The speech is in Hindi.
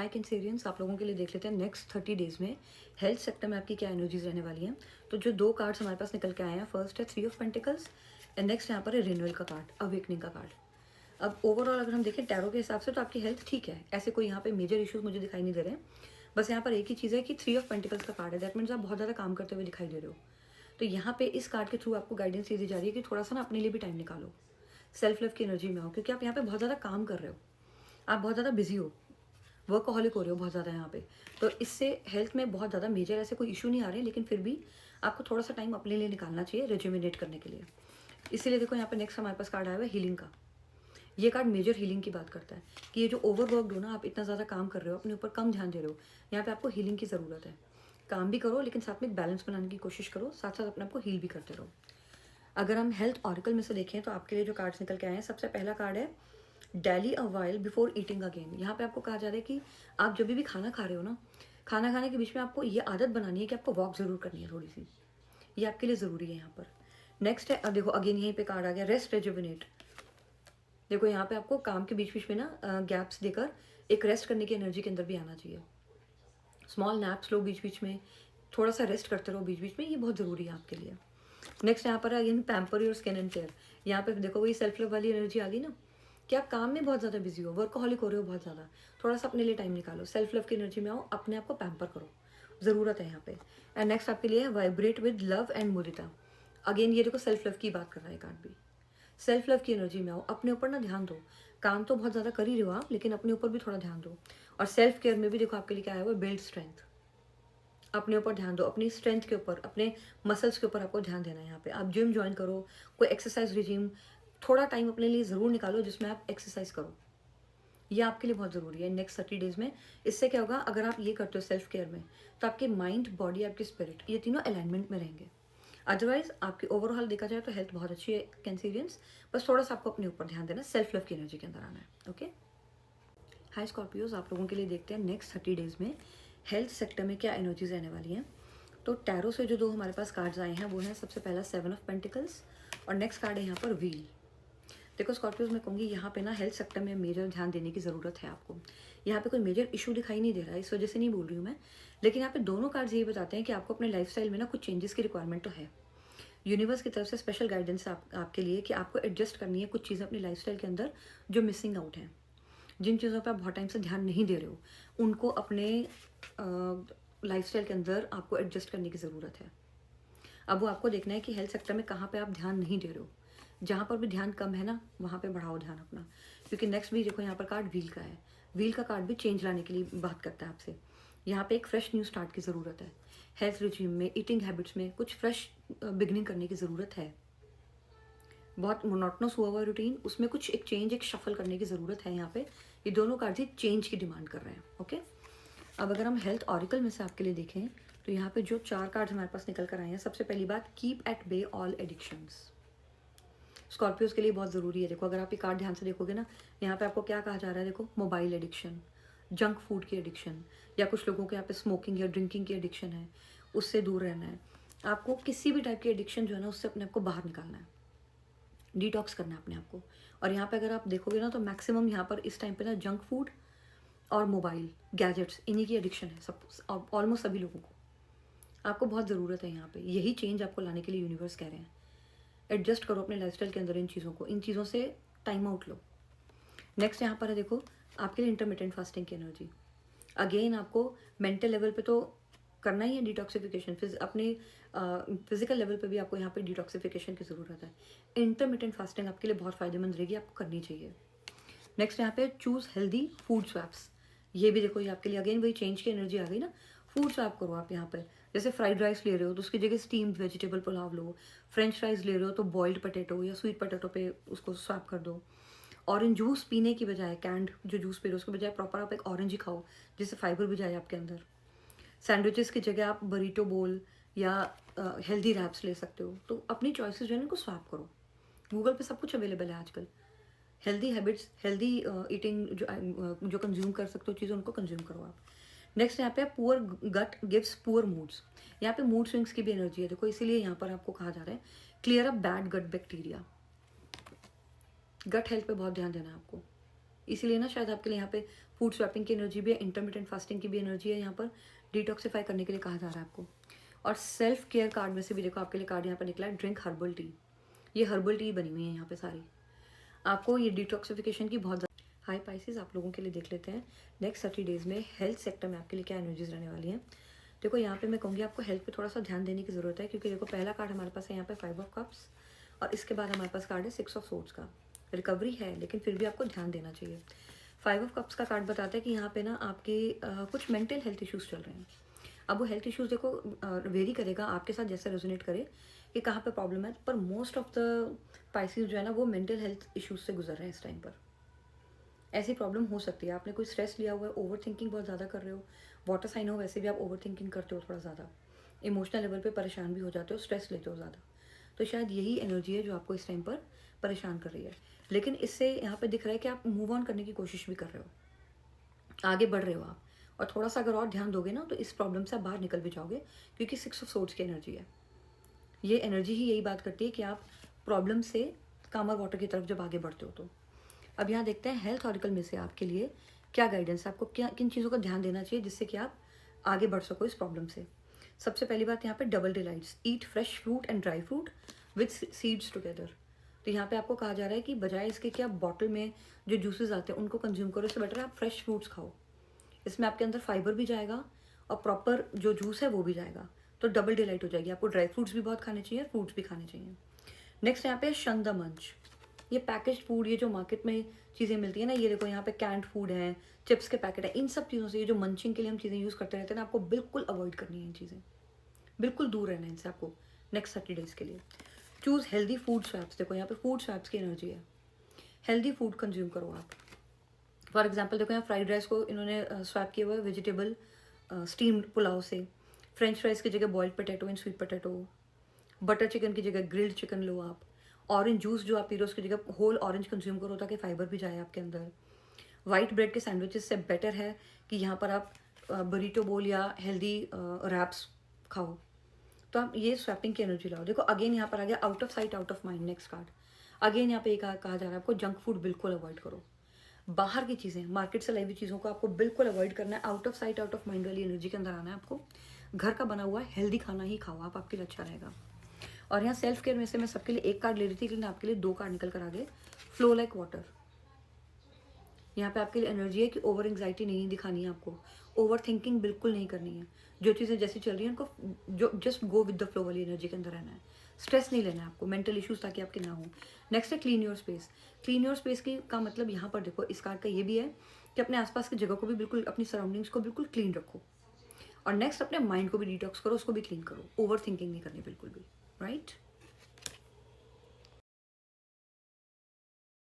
हाय कैंसेरियंस, आप लोगों के लिए देख लेते हैं नेक्स्ट 30 डेज में हेल्थ सेक्टर में आपकी क्या एनर्जीज रहने वाली हैं। तो जो दो कार्ड्स हमारे पास निकल के आए हैं, फर्स्ट है 3 ऑफ पेंटिकल्स एंड नेक्स्ट यहाँ पर है रिन्यूअल का कार्ड, अवेकनिंग का कार्ड। अब ओवरऑल अगर हम देखें टैरो के हिसाब से तो आपकी हेल्थ ठीक है, ऐसे कोई यहाँ पे मेजर इश्यूज मुझे दिखाई नहीं दे रहे हैं। बस यहाँ पर एक ही चीज़ है कि 3 ऑफ पेंटिकल्स का कार्ड है, दैट मीन्स आप बहुत ज़्यादा काम करते हुए दिखाई दे रहे हो। तो यहाँ पे इस कार्ड के थ्रू आपको गाइडेंस ये दी जा रही है कि थोड़ा सा ना अपने लिए भी टाइम निकालो, सेल्फ लव की एनर्जी में आओ, क्योंकि आप यहाँ पे बहुत ज़्यादा काम कर रहे हो, आप बहुत ज़्यादा बिजी हो, वर्कहॉलिक हो रहे हो बहुत ज़्यादा यहाँ पे। तो इससे हेल्थ में बहुत ज़्यादा मेजर ऐसे कोई इशू नहीं आ रहे, लेकिन फिर भी आपको थोड़ा सा टाइम अपने लिए निकालना चाहिए रिजुमिनेट करने के लिए। इसीलिए देखो यहाँ पे नेक्स्ट हमारे पास कार्ड आया हुआ है हीलिंग का। ये कार्ड मेजर हीलिंग की बात करता है कि ये जो ओवरवर्कड हो ना, आप इतना ज़्यादा काम कर रहे हो, अपने ऊपर कम ध्यान दे रहे हो, यहाँ पे आपको हीलिंग की ज़रूरत है। काम भी करो लेकिन साथ में बैलेंस बनाने की कोशिश करो, साथ साथ अपने आप को हील भी करते रहो। अगर हम हेल्थ ऑरिकल में से देखें तो आपके लिए जो कार्ड्स निकल के आए हैं, सबसे पहला कार्ड है daily a while before eating again. यहाँ पे आपको कहा जा रहा है कि आप जब भी खाना खा रहे हो ना, खाना खाने के बीच में आपको ये आदत बनानी है कि आपको वॉक ज़रूर करनी है थोड़ी सी, ये आपके लिए ज़रूरी है यहाँ पर। नेक्स्ट है, अब देखो अगेन यहीं पे कार्ड आ गया रेस्ट रेजुविनेट। देखो यहाँ पे आपको काम के बीच बीच में ना गैप्स देकर एक रेस्ट करने की एनर्जी के अंदर भी आना चाहिए। स्मॉल नैप्स लो बीच बीच में, थोड़ा सा रेस्ट करते रहो बीच बीच में, ये बहुत ज़रूरी है आपके लिए। नेक्स्ट यहाँ पर again pamper your skin and care. यहाँ पे देखो वही सेल्फ लव वाली एनर्जी आ गई ना, कि आप काम में बहुत ज़्यादा बिजी हो, वर्कहॉलिक हो रहे हो बहुत ज़्यादा, थोड़ा सा अपने लिए टाइम निकालो, सेल्फ लव की एनर्जी में आओ, अपने आप को पैम्पर करो, ज़रूरत है यहाँ पे। एंड नेक्स्ट आपके लिए है vibrate with love and Mudita. Again ये देखो सेल्फ लव की बात कर रहा है कार्ड भी, सेल्फ लव की एनर्जी में आओ, अपने ऊपर ना ध्यान दो। काम तो बहुत ज़्यादा कर ही रहे हो आप, लेकिन अपने ऊपर भी थोड़ा ध्यान दो। और सेल्फ केयर में भी देखो आपके लिए क्या आया हुआ है, बिल्ड स्ट्रेंथ। अपने ऊपर ध्यान दो, अपनी स्ट्रेंथ के ऊपर, अपने मसल्स के ऊपर आपको ध्यान देना है यहाँ पे। आप जिम ज्वाइन करो, कोई एक्सरसाइज रिजीम, थोड़ा टाइम अपने लिए ज़रूर निकालो जिसमें आप एक्सरसाइज करो, ये आपके लिए बहुत ज़रूरी है नेक्स्ट 30 डेज में। इससे क्या होगा, अगर आप ये करते हो सेल्फ केयर में, तो आपके माइंड, बॉडी, आपकी स्पिरिट, ये तीनों अलाइनमेंट में रहेंगे। अदरवाइज आपकी ओवरऑल देखा जाए तो हेल्थ बहुत अच्छी है कैंसेरियंस, बस थोड़ा सा आपको अपने ऊपर ध्यान देना, सेल्फ लव की एनर्जी के अंदर आना है। ओके, हाय स्कॉर्पियोज, आप लोगों के लिए देखते हैं नेक्स्ट 30 डेज में हेल्थ सेक्टर में क्या एनर्जीज रहने वाली हैं। तो टैरो से जो दो हमारे पास कार्ड्स आए हैं वो हैं, सबसे पहला 7 ऑफ पेंटिकल्स और नेक्स्ट कार्ड है यहाँ पर व्हील। देखो स्कॉर्पियोज, मैं कहूँगी यहाँ पे ना हेल्थ सेक्टर में मेजर ध्यान देने की ज़रूरत है आपको। यहाँ पे कोई मेजर इशू दिखाई नहीं दे रहा है, इस वजह से नहीं बोल रही हूँ मैं, लेकिन यहाँ पे दोनों कार्ड्स यही बताते हैं कि आपको अपने लाइफस्टाइल में ना कुछ चेंजेस की रिक्वायरमेंट तो है। यूनिवर्स की तरफ से स्पेशल गाइडेंस आपके लिए कि आपको एडजस्ट करनी है कुछ चीज़ें अपनी लाइफस्टाइल के अंदर जो मिसिंग आउट हैं। जिन चीज़ों पे आप बहुत टाइम से ध्यान नहीं दे रहे हो, उनको अपने लाइफस्टाइल के अंदर आपको एडजस्ट करने की ज़रूरत है। अब वो आपको देखना है कि हेल्थ सेक्टर में कहाँ पे आप ध्यान नहीं दे रहे हो, जहाँ पर भी ध्यान कम है ना, वहाँ पे बढ़ाओ ध्यान अपना। क्योंकि नेक्स्ट भी देखो यहाँ पर कार्ड व्हील का है, व्हील का कार्ड भी चेंज लाने के लिए बात करता है आपसे। यहाँ पे एक फ्रेश न्यू स्टार्ट की ज़रूरत है, हेल्थ रिजीम में, ईटिंग हैबिट्स में कुछ फ्रेश बिगनिंग करने की ज़रूरत है। बहुत मोनोटोनस हुआ हुआ रूटीन, उसमें कुछ एक चेंज, एक शफल करने की ज़रूरत है यहाँ पे। ये दोनों कार्ड ही चेंज की डिमांड कर रहे हैं। ओके, अब अगर हम हेल्थ ऑरिकल में से आपके लिए देखें तो यहाँ पे जो 4 कार्ड्स हमारे पास निकल कर आए हैं, सबसे पहली बात, keep at bay all addictions. Scorpios के लिए बहुत ज़रूरी है। देखो अगर आप ये कार्ड ध्यान से देखोगे ना, यहाँ पे आपको क्या कहा जा रहा है, देखो मोबाइल एडिक्शन, जंक फूड की एडिक्शन, या कुछ लोगों के यहाँ पे स्मोकिंग या ड्रिंकिंग की एडिक्शन है, उससे दूर रहना है आपको। किसी भी टाइप की एडिक्शन जो है ना, उससे अपने आप को बाहर निकालना है, डिटॉक्स करना है अपने आप को। और यहाँ पे अगर आप देखोगे ना, तो मैक्सिमम यहाँ पर इस टाइम पे ना जंक फूड और मोबाइल गैजेट्स, इन्हीं की एडिक्शन है सब, ऑलमोस्ट सभी लोगों को। आपको बहुत ज़रूरत है यहाँ पे, यही चेंज आपको लाने के लिए यूनिवर्स कह रहे हैं। एडजस्ट करो अपने लाइफस्टाइल के अंदर इन चीज़ों को, इन चीज़ों से टाइम आउट लो। नेक्स्ट यहाँ पर है देखो आपके लिए इंटरमिटेंट फास्टिंग की एनर्जी। अगेन आपको मेंटल लेवल पे तो करना ही है डिटॉक्सिफिकेशन, अपने फिजिकल लेवल पे भी आपको यहाँ पे डिटॉक्सिफिकेशन की ज़रूरत है। इंटरमिटेंट फास्टिंग आपके लिए बहुत फ़ायदेमंद रहेगी, आपको करनी चाहिए। नेक्स्ट यहाँ पे चूज़ हेल्दी फूड स्वैप्स। ये भी देखो, ये आपके लिए अगेन वही चेंज की एनर्जी आ गई ना। फूड स्वैप करो आप यहाँ पर, जैसे फ्राइड राइस ले रहे हो तो उसकी जगह स्टीम्ड वेजिटेबल पुलाव लो, फ्रेंच फ्राइज ले रहे हो तो बॉइल्ड पोटैटो या स्वीट पोटैटो पे उसको स्वैप कर दो। ऑरेंज जूस पीने की बजाय, कैंड जो जूस पी रहे हो उसके बजाय प्रॉपर आप एक ऑरेंज ही खाओ, जिससे फाइबर भी जाए आपके अंदर। सैंडविचेस की जगह आप बरीटो बोल या हेल्दी रैप्स ले सकते हो। तो अपनी चॉइसेस जो है ना उनको स्वैप करो, गूगल पे सब कुछ अवेलेबल है आजकल। हेल्दी हैबिट्स, हेल्दी ईटिंग जो कंज्यूम कर सकते हो चीज़ें, उनको कंज्यूम करो आप। नेक्स्ट यहाँ पे poor gut gives poor moods. यहाँ पे मूड स्विंग्स की भी एनर्जी है देखो, इसीलिए यहाँ पर आपको कहा जा रहा है clear up bad gut bacteria. Gut health पे बहुत ध्यान देना है आपको, इसीलिए ना शायद आपके लिए यहाँ पे फूड स्वैपिंग की एनर्जी भी है, इंटरमिटेंट फास्टिंग की भी एनर्जी है, यहाँ पर डिटॉक्सिफाई करने के लिए कहा जा रहा है आपको। और सेल्फ केयर कार्ड में से भी देखो आपके लिए कार्ड यहाँ पर निकला है, ड्रिंक हर्बल टी। ये हर्बल टी बनी हुई है यहाँ पे सारी, आपको ये डिटॉक्सिफिकेशन की बहुत ज़्यादा। हाई पाइसेस आप लोगों के लिए देख लेते हैं नेक्स्ट 30 डेज़ में हेल्थ सेक्टर में आपके लिए क्या एनर्जीज रहने वाली हैं। देखो यहाँ पे मैं कहूँगी आपको हेल्थ पे थोड़ा सा ध्यान देने की ज़रूरत है, क्योंकि देखो पहला कार्ड हमारे पास है यहाँ पे 5 ऑफ कप्स, और इसके बाद हमारे पास कार्ड है 6 ऑफ सोर्ड्स का। रिकवरी है लेकिन फिर भी आपको ध्यान देना चाहिए। 5 ऑफ कप्स का कार्ड बताता है कि यहाँ पे ना आपके कुछ मेंटल हेल्थ इश्यूज़ चल रहे हैं। अब वो हेल्थ इश्यूज़ देखो वेरी करेगा आपके साथ, जैसे रेजोनेट करे कि कहाँ पे प्रॉब्लम है, पर मोस्ट ऑफ द पाइसेस जो है ना वो मेंटल हेल्थ इश्यूज से गुजर रहे हैं इस टाइम पर। ऐसी प्रॉब्लम हो सकती है, आपने कोई स्ट्रेस लिया हुआ है, ओवर थिंकिंग बहुत ज़्यादा कर रहे हो, वाटर साइन हो वैसे भी आप ओवर थिंकिंग करते हो थोड़ा ज़्यादा, इमोशनल लेवल पे परेशान भी हो जाते हो, स्ट्रेस लेते हो ज़्यादा, तो शायद यही एनर्जी है जो आपको इस टाइम पर परेशान कर रही है। लेकिन इससे यहाँ पर दिख रहा है कि आप मूव ऑन करने की कोशिश भी कर रहे हो, आगे बढ़ रहे हो आप, और थोड़ा सा अगर और ध्यान दोगे ना तो इस प्रॉब्लम से आप बाहर निकल भी जाओगे, क्योंकि 6 ऑफ सोर्ड्स की एनर्जी है। ये एनर्जी ही यही बात करती है कि आप प्रॉब्लम से कामर वाटर की तरफ जब आगे बढ़ते हो तो। अब यहाँ देखते हैं हेल्थ ऑरिकल में से आपके लिए क्या गाइडेंस है, आपको क्या किन चीज़ों का ध्यान देना चाहिए जिससे कि आप आगे बढ़ सको इस प्रॉब्लम से। सबसे पहली बात यहाँ पे double delights, eat fresh fruit and dry fruit with seeds together. तो यहाँ पे आपको कहा जा रहा है कि बजाय इसके कि आप बॉटल में जो जूसेस आते हैं उनको कंज्यूम करो, इससे बेटर है आप फ्रेश फ्रूट्स खाओ। इसमें आपके अंदर फाइबर भी जाएगा और प्रॉपर जो जूस है वो भी जाएगा, तो डबल डिलाइट हो जाएगी। आपको ड्राई फ्रूट्स भी बहुत खाने चाहिए, फ्रूट्स भी खाने चाहिए। नेक्स्ट यहाँ पे शन द मंच, ये पैकेज फूड, ये जो मार्केट में चीज़ें मिलती है ना, ये देखो यहाँ पे कैंड फूड है, चिप्स के पैकेट है, इन सब चीज़ों से, ये जो मंचिंग के लिए हम चीज़ें यूज़ करते रहते हैं ना, आपको बिल्कुल अवॉइड करनी है इन चीज़ें, बिल्कुल दूर रहना है इनसे आपको नेक्स्ट 30 डेज़ के लिए। चूज़ हेल्दी फूड स्वैप्स, देखो यहाँ पे फूड स्वैप्स की एनर्जी है, हेल्दी फूड कंज्यूम करो आप। फॉर एग्जाम्पल देखो यहाँ फ्राइड राइस को इन्होंने स्वैप किया हुआ है वेजिटेबल स्टीम्ड पुलाव से, फ्रेंच फ्राइज की जगह boiled potato and sweet potato, butter chicken की जगह ग्रिल्ड चिकन लो आप, ऑरेंज जूस जो आप पी रहे हो उसकी जगह होल ऑरेंज कंज्यूम करो ताकि फाइबर भी जाए आपके अंदर। वाइट ब्रेड के सैंडविचेस से बेटर है कि यहाँ पर आप बरीटो बोल या हेल्दी रैप्स खाओ। तो आप ये स्वैपिंग की एनर्जी लाओ। देखो अगेन यहाँ पर आ गया out of sight out of mind, next card. Again यहाँ पे कहा जा रहा है आपको जंक फूड बिल्कुल अवॉइड करो, बाहर की चीज़ें, मार्केट से लाई हुई चीज़ों को आपको बिल्कुल अवॉइड करना है। Out of sight out of mind वाली एनर्जी के अंदर आना है आपको। घर का बना हुआ हेल्दी खाना ही खाओ आप, आपके लिए अच्छा रहेगा। और यहाँ सेल्फ केयर में से मैं सबके लिए एक कार्ड ले रही थी, लेकिन आपके लिए 2 कार्ड निकल कर आ गए। फ्लो लाइक वाटर, यहाँ पे आपके लिए एनर्जी है कि ओवर एंग्जाइटी नहीं दिखानी है आपको, ओवर थिंकिंग बिल्कुल नहीं करनी है, जो चीज़ें जैसी चल रही हैं उनको जो just go with the flow वाली एनर्जी के अंदर रहना है। स्ट्रेस नहीं लेना है आपको, मेंटल इश्यूज ताकि आपके ना हो। नेक्स्ट है clean your space. Clean your space की का मतलब यहाँ पर देखो इस कार्ड का ये भी है कि अपने आसपास की जगह को भी बिल्कुल, अपनी सराउंडिंग्स को बिल्कुल क्लीन रखो। और नेक्स्ट अपने माइंड को भी डिटॉक्स करो, उसको भी क्लीन करो, ओवर थिंकिंग नहीं करनी बिल्कुल भी, राइट।